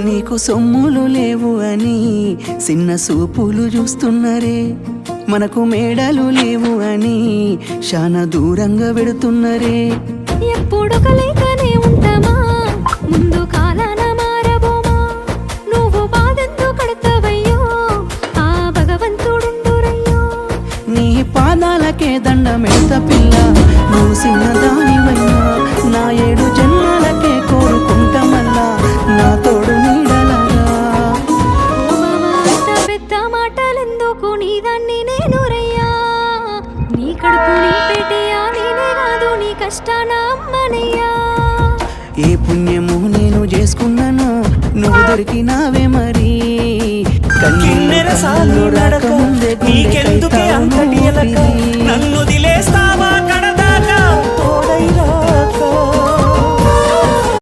నీకు సొమ్ములు లేవు అని చిన్న సూపులు చూస్తున్నరే, మనకు మేడలు లేవు అని శానా దూరంగా పెడుతున్నరే. ఎప్పుడొక లేకనే ఉంటామా, ముందు కాలాన మారబోమా. నువ్వు బాధంతో కడతావయ్యో, ఆ భగవంతుడుండురయ్యో. నీ పాదాలకే దండమెడత పిల్ల, నువ్వు చిన్నదానివైనా నా 7 జన్మలకే కోరుకుంటామల్లా, నా తోడు నీడలాగా. అంత పెద్ద మాటలెందుకు, నీ దాన్ని నేను రయ్యా. నీ కడుపు నింపెటియా నేనే కాదు, నీ కష్టాన అమ్మనయ్యా. ఏ పుణ్యము నేను చేసుకున్నాను, నువ్వు దొరికినావే మరి. కిన్నెర సాగి నడక నీకెందుకే అంతటి ఎలక, నన్ను దిలేస్తా